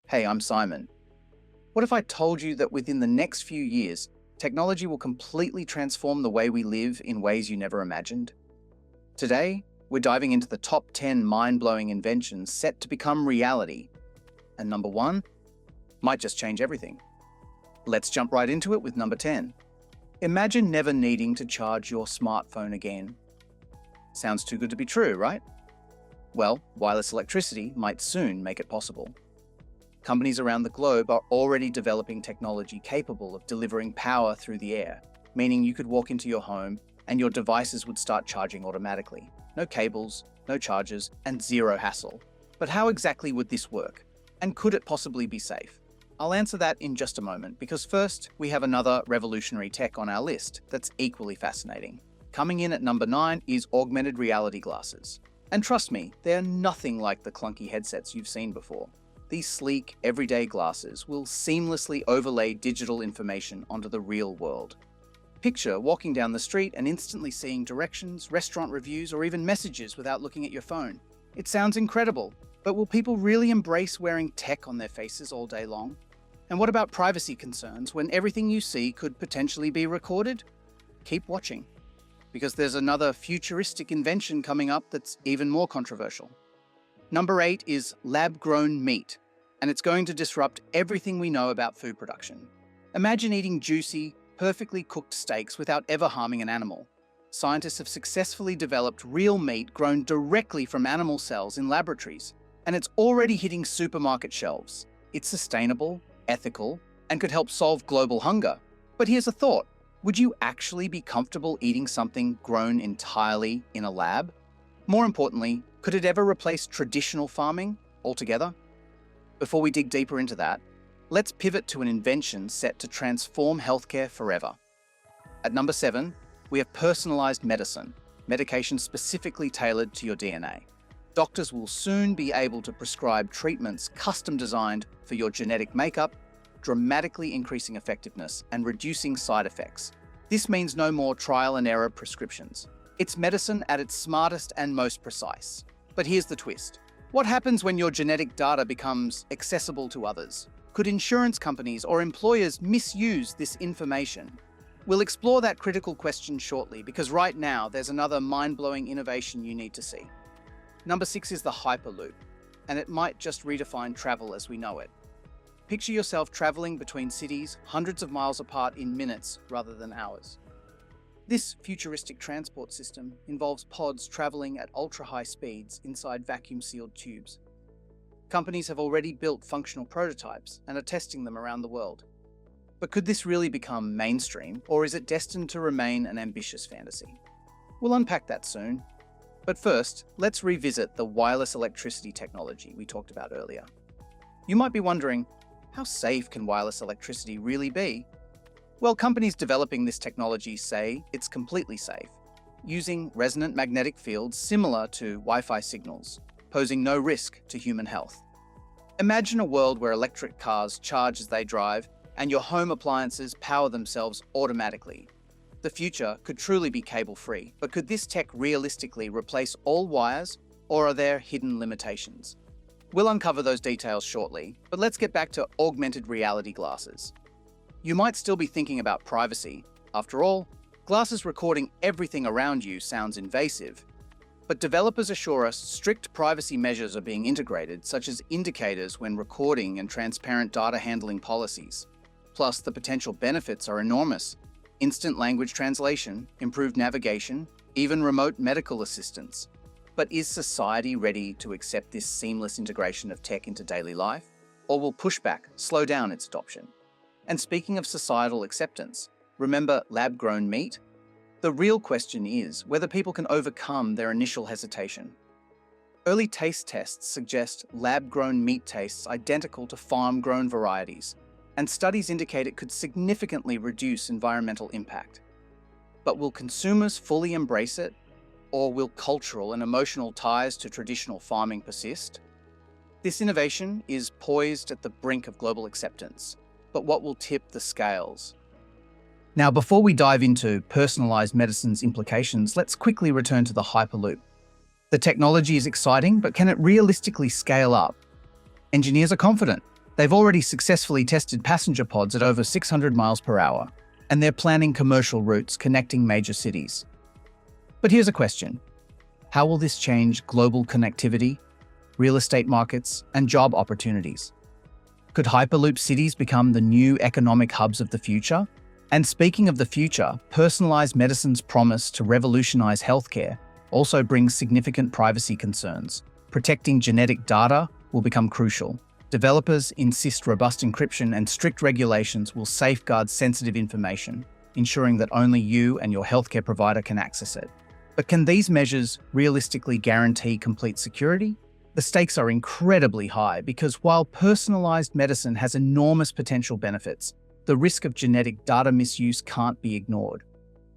Hey, I'm Simon. What if I told you that within the next few years, technology will completely transform the way we live in ways you never imagined? Today, we're diving into the top 10 mind-blowing inventions set to become reality. And number one might just change everything. Let's jump right into it with number 10. Imagine never needing to charge your smartphone again. Sounds too good to be true, right? Well, wireless electricity might soon make it possible. Companies around the globe are already developing technology capable of delivering power through the air, meaning you could walk into your home and your devices would start charging automatically. No cables, no chargers, and zero hassle. But how exactly would this work? And could it possibly be safe? I'll answer that in just a moment, because first, we have another revolutionary tech on our list that's equally fascinating. Coming in at number 9 is augmented reality glasses. And trust me, they're nothing like the clunky headsets you've seen before. These sleek, everyday glasses will seamlessly overlay digital information onto the real world. Picture walking down the street and instantly seeing directions, restaurant reviews, or even messages without looking at your phone. It sounds incredible, but will people really embrace wearing tech on their faces all day long? And what about privacy concerns when everything you see could potentially be recorded? Keep watching, because there's another futuristic invention coming up that's even more controversial. Number 8 is lab-grown meat, and it's going to disrupt everything we know about food production. Imagine eating juicy, perfectly cooked steaks without ever harming an animal. Scientists have successfully developed real meat grown directly from animal cells in laboratories, and it's already hitting supermarket shelves. It's sustainable, ethical, and could help solve global hunger. But here's a thought. Would you actually be comfortable eating something grown entirely in a lab? More importantly, could it ever replace traditional farming altogether? Before we dig deeper into that, let's pivot to an invention set to transform healthcare forever. At number 7, we have personalized medicine, medication specifically tailored to your DNA. Doctors will soon be able to prescribe treatments custom designed for your genetic makeup, dramatically increasing effectiveness and reducing side effects. This means no more trial and error prescriptions. It's medicine at its smartest and most precise. But here's the twist. What happens when your genetic data becomes accessible to others? Could insurance companies or employers misuse this information? We'll explore that critical question shortly, because right now there's another mind-blowing innovation you need to see. Number 6 is the hyperloop, and it might just redefine travel as we know it. Picture yourself traveling between cities hundreds of miles apart in minutes rather than hours. This futuristic transport system involves pods traveling at ultra-high speeds inside vacuum-sealed tubes. Companies have already built functional prototypes and are testing them around the world. But could this really become mainstream, or is it destined to remain an ambitious fantasy? We'll unpack that soon. But first, let's revisit the wireless electricity technology we talked about earlier. You might be wondering, how safe can wireless electricity really be? Well, companies developing this technology say it's completely safe, using resonant magnetic fields similar to Wi-Fi signals, posing no risk to human health. Imagine a world where electric cars charge as they drive and your home appliances power themselves automatically. The future could truly be cable-free, but could this tech realistically replace all wires, or are there hidden limitations? We'll uncover those details shortly, but let's get back to augmented reality glasses. You might still be thinking about privacy. After all, glasses recording everything around you sounds invasive. But developers assure us strict privacy measures are being integrated, such as indicators when recording and transparent data handling policies. Plus, the potential benefits are enormous. Instant language translation, improved navigation, even remote medical assistance. But is society ready to accept this seamless integration of tech into daily life? Or will pushback slow down its adoption? And speaking of societal acceptance, remember lab-grown meat? The real question is whether people can overcome their initial hesitation. Early taste tests suggest lab-grown meat tastes identical to farm-grown varieties, and studies indicate it could significantly reduce environmental impact. But will consumers fully embrace it? Or will cultural and emotional ties to traditional farming persist? This innovation is poised at the brink of global acceptance, but what will tip the scales? Now, before we dive into personalized medicine's implications, let's quickly return to the hyperloop. The technology is exciting, but can it realistically scale up? Engineers are confident, They've already successfully tested passenger pods at over 600 miles per hour, and they're planning commercial routes connecting major cities. But here's a question. How will this change global connectivity, real estate markets, and job opportunities? Could hyperloop cities become the new economic hubs of the future? And speaking of the future, personalized medicine's promise to revolutionize healthcare also brings significant privacy concerns. Protecting genetic data will become crucial. Developers insist robust encryption and strict regulations will safeguard sensitive information, ensuring that only you and your healthcare provider can access it. But can these measures realistically guarantee complete security? The stakes are incredibly high because while personalized medicine has enormous potential benefits, the risk of genetic data misuse can't be ignored.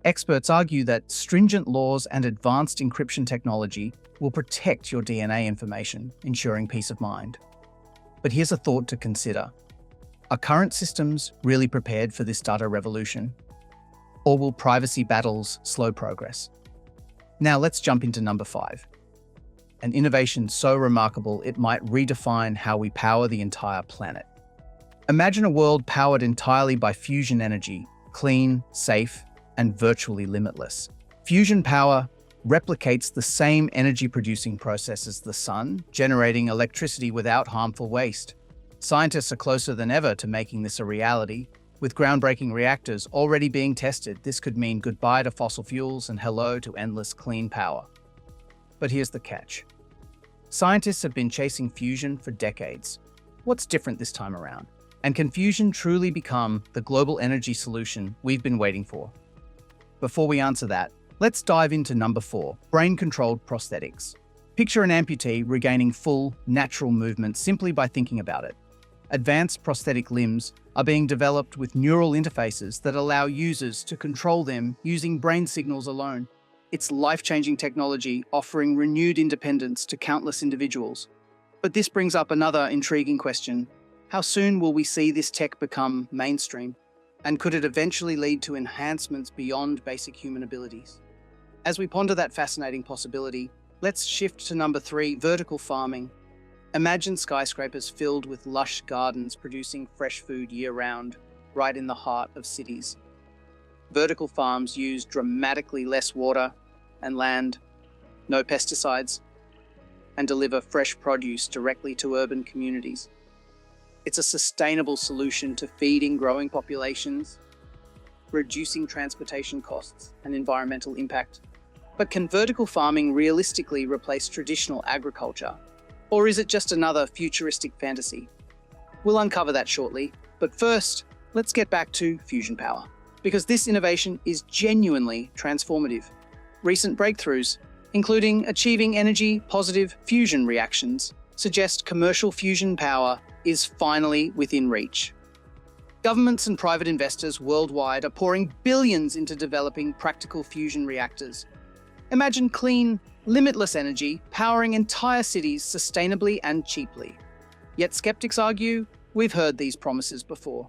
Experts argue that stringent laws and advanced encryption technology will protect your DNA information, ensuring peace of mind. But here's a thought to consider. Are current systems really prepared for this data revolution? Or will privacy battles slow progress? Now let's jump into number 5. An innovation so remarkable it might redefine how we power the entire planet. Imagine a world powered entirely by fusion energy, clean, safe, and virtually limitless. Fusion power replicates the same energy-producing process as the sun, generating electricity without harmful waste. Scientists are closer than ever to making this a reality. With groundbreaking reactors already being tested, this could mean goodbye to fossil fuels and hello to endless clean power. But here's the catch. Scientists have been chasing fusion for decades. What's different this time around? And can fusion truly become the global energy solution we've been waiting for? Before we answer that, let's dive into number 4, brain-controlled prosthetics. Picture an amputee regaining full, natural movement simply by thinking about it. Advanced prosthetic limbs are being developed with neural interfaces that allow users to control them using brain signals alone. It's life-changing technology offering renewed independence to countless individuals. But this brings up another intriguing question. How soon will we see this tech become mainstream? And could it eventually lead to enhancements beyond basic human abilities? As we ponder that fascinating possibility, let's shift to number 3, vertical farming. Imagine skyscrapers filled with lush gardens producing fresh food year-round, right in the heart of cities. Vertical farms use dramatically less water and land, no pesticides, and deliver fresh produce directly to urban communities. It's a sustainable solution to feeding growing populations, reducing transportation costs and environmental impact. But can vertical farming realistically replace traditional agriculture? Or is it just another futuristic fantasy? We'll uncover that shortly, but first, let's get back to fusion power, because this innovation is genuinely transformative. Recent breakthroughs, including achieving energy-positive fusion reactions, suggest commercial fusion power is finally within reach. Governments and private investors worldwide are pouring billions into developing practical fusion reactors. Imagine clean, limitless energy powering entire cities sustainably and cheaply. Yet skeptics argue, we've heard these promises before.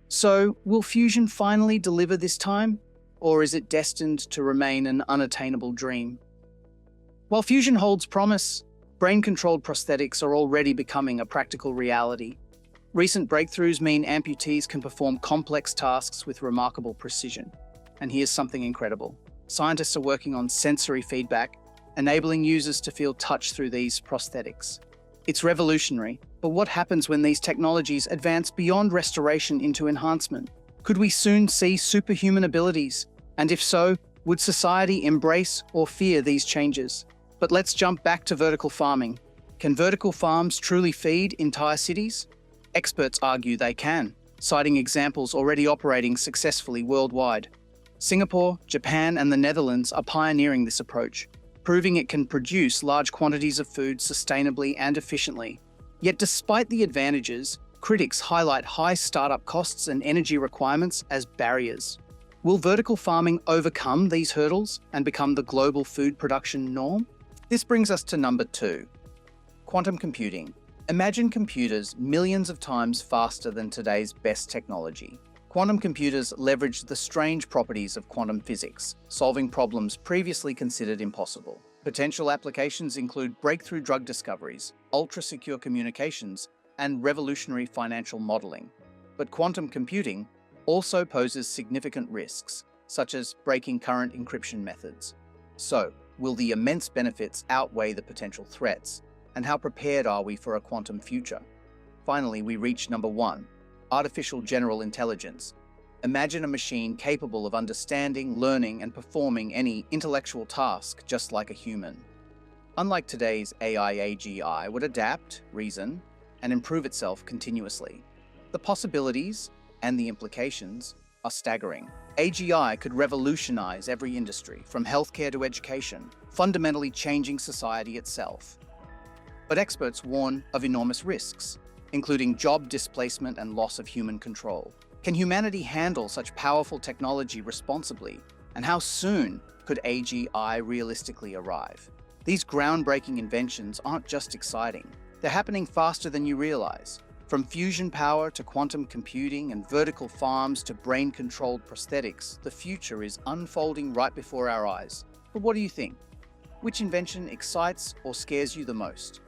So, will fusion finally deliver this time? Or is it destined to remain an unattainable dream? While fusion holds promise, brain-controlled prosthetics are already becoming a practical reality. Recent breakthroughs mean amputees can perform complex tasks with remarkable precision. And here's something incredible. Scientists are working on sensory feedback, enabling users to feel touch through these prosthetics. It's revolutionary, but what happens when these technologies advance beyond restoration into enhancement? Could we soon see superhuman abilities? And if so, would society embrace or fear these changes? But let's jump back to vertical farming. Can vertical farms truly feed entire cities? Experts argue they can, citing examples already operating successfully worldwide. Singapore, Japan, and the Netherlands are pioneering this approach, proving it can produce large quantities of food sustainably and efficiently. Yet despite the advantages, critics highlight high startup costs and energy requirements as barriers. Will vertical farming overcome these hurdles and become the global food production norm? This brings us to number 2, quantum computing. Imagine computers millions of times faster than today's best technology. Quantum computers leverage the strange properties of quantum physics, solving problems previously considered impossible. Potential applications include breakthrough drug discoveries, ultra-secure communications, and revolutionary financial modeling. But quantum computing also poses significant risks, such as breaking current encryption methods. So, will the immense benefits outweigh the potential threats? And how prepared are we for a quantum future? Finally, we reach number 1, artificial general intelligence. Imagine a machine capable of understanding, learning, and performing any intellectual task just like a human. Unlike today's AI, AGI would adapt, reason, and improve itself continuously. The possibilities and the implications are staggering. AGI could revolutionize every industry, from healthcare to education, fundamentally changing society itself. But experts warn of enormous risks, including job displacement and loss of human control. Can humanity handle such powerful technology responsibly? And how soon could AGI realistically arrive? These groundbreaking inventions aren't just exciting. They're happening faster than you realize. From fusion power to quantum computing and vertical farms to brain-controlled prosthetics, the future is unfolding right before our eyes. But what do you think? Which invention excites or scares you the most?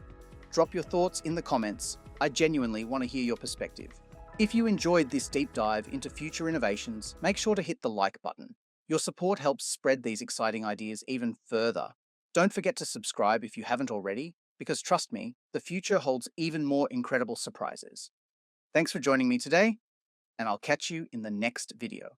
Drop your thoughts in the comments. I genuinely want to hear your perspective. If you enjoyed this deep dive into future innovations, make sure to hit the like button. Your support helps spread these exciting ideas even further. Don't forget to subscribe if you haven't already, because trust me, the future holds even more incredible surprises. Thanks for joining me today, and I'll catch you in the next video.